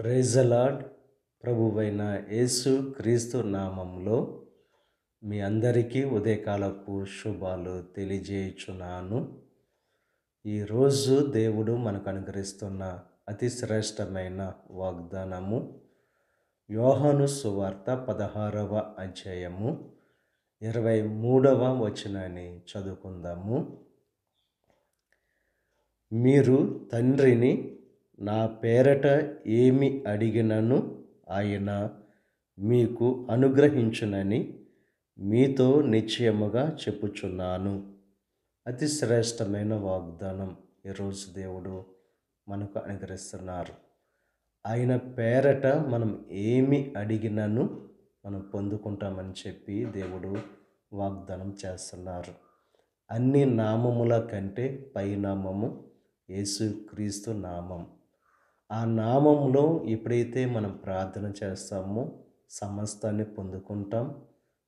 Praise the lord. ప్రభువైన యేసు క్రీస్తు నామంలో మీ అందరికీ ఉదయకాలపు శుభాలు తెలియజేయుచున్నాను. ఈరోజు దేవుడు మనకు అనుగ్రహిస్తున్న అతి శ్రేష్టమైన వాగ్దానము యోహాను సువార్త 16వ అధ్యాయము 23వ వచనాన్ని చదువుకుందాము. మీరు తండ్రిని నా పేరట ఏమి అడిగినను ఆయన మీకు అనుగ్రహించునని మీతో నిశ్చయముగా చెప్పుచున్నాను. అతి శ్రేష్టమైన వాగ్దానం ఈరోజు దేవుడు మనకు అనుగ్రహిస్తున్నారు. ఆయన పేరట మనం ఏమి అడిగినను మనం పొందుకుంటామని చెప్పి దేవుడు వాగ్దానం చేస్తున్నారు. అన్ని నామముల కంటే పై నామము యేసు క్రీస్తు నామం. ఆ నామంలో ఎప్పుడైతే మనం ప్రార్థన చేస్తామో సమస్తాన్ని పొందుకుంటాం,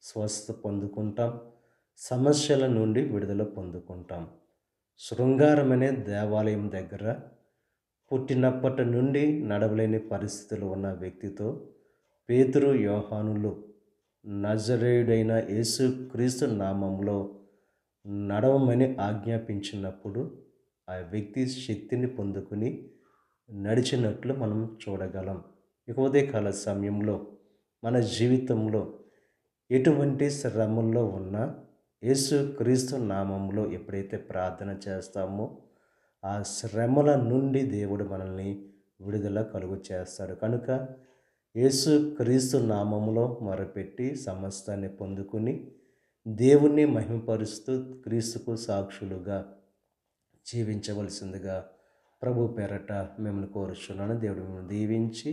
స్వస్థ పొందుకుంటాం, సమస్యల నుండి విడుదల పొందుకుంటాం. శృంగారం అనే దేవాలయం దగ్గర పుట్టినప్పటి నుండి నడవలేని పరిస్థితులు ఉన్న వ్యక్తితో పేతురు యోహానులు నజరేయుడైన యేసు క్రీస్తు నామంలో నడవమని ఆజ్ఞాపించినప్పుడు ఆ వ్యక్తి శక్తిని పొందుకుని నడిచినట్లు మనం చూడగలం. ఇక ఉదయకాల సమయంలో మన జీవితంలో ఎటువంటి శ్రమల్లో ఉన్నా యేసు క్రీస్తు నామంలో ఎప్పుడైతే ప్రార్థన చేస్తామో ఆ శ్రమల నుండి దేవుడు మనల్ని విడుదల కలుగు చేస్తాడు. కనుక యేసు క్రీస్తు నామంలో మొరపెట్టి సమస్తాన్ని పొందుకుని దేవుణ్ణి మహిమపరుస్తూ క్రీస్తుకు సాక్షులుగా జీవించవలసిందిగా ప్రభు పేరట మిమ్మల్ని కోరుచున్నాను. దేవుడు మిమ్మల్ని దీవించి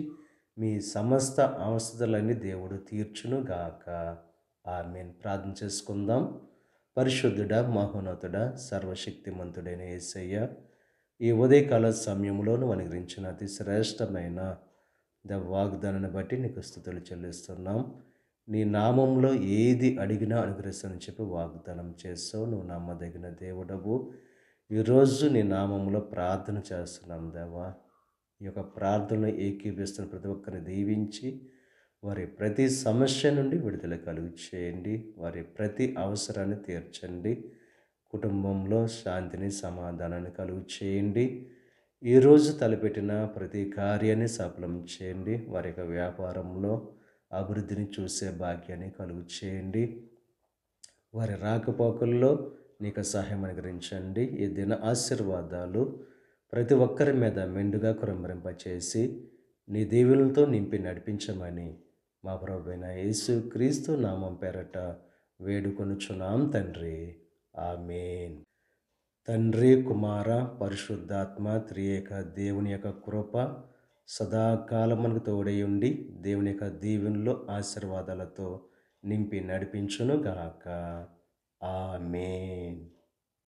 మీ సమస్త అవసరాలన్నీ దేవుడు తీర్చునుగాక. ఆమేన్. ప్రార్థన చేసుకుందాం. పరిశుద్ధుడా, మహోన్నతుడా, సర్వశక్తిమంతుడైన యేసయ్య, ఈ ఉదయకాల సమయంలో నువ్వు అనుగ్రహించిన అతి శ్రేష్టమైన వాగ్దానాన్ని బట్టి నీకు స్తుతులు చెల్లిస్తున్నాం. నీ నామంలో ఏది అడిగినా అనుగ్రహిస్తానని చెప్పి వాగ్దానం చేస్తావు. నువ్వు నమ్మదగిన దేవుడవు. ఈరోజు నీ నామంలో ప్రార్థన చేస్తున్నాం దేవా. ఈ యొక్క ప్రార్థనలో ఏకీభవిస్తున్న ప్రతి ఒక్కరిని దీవించి వారి ప్రతి సమస్య నుండి విడుదల కలుగు చేయండి. వారి ప్రతి అవసరాన్ని తీర్చండి. కుటుంబంలో శాంతిని, సమాధానాన్ని కలుగు చేయండి. ఈరోజు తలపెట్టిన ప్రతి కార్యాన్ని సఫలం చేయండి. వారి యొక్క వ్యాపారంలో అభివృద్ధిని చూసే భాగ్యాన్ని కలుగు చేయండి. వారి రాకపోకల్లో నీకు సహాయం అనుగ్రహించండి. ఈ దిన ఆశీర్వాదాలు ప్రతి ఒక్కరి మీద మెండుగా కురంభరింపచేసి నీ దీవెనలతో నింపి నడిపించమని మా ప్రభువైన యేసు క్రీస్తు నామం పేరట వేడుకొనుచున్నాం తండ్రి. ఆమేన్. తండ్రి, కుమార, పరిశుద్ధాత్మ త్రియేక దేవుని యొక్క కృప సదాకాలం మనకు తోడై ఉండి దేవుని యొక్క దీవెనలో ఆశీర్వాదాలతో నింపి నడిపించునుగాక. ఆమేన్.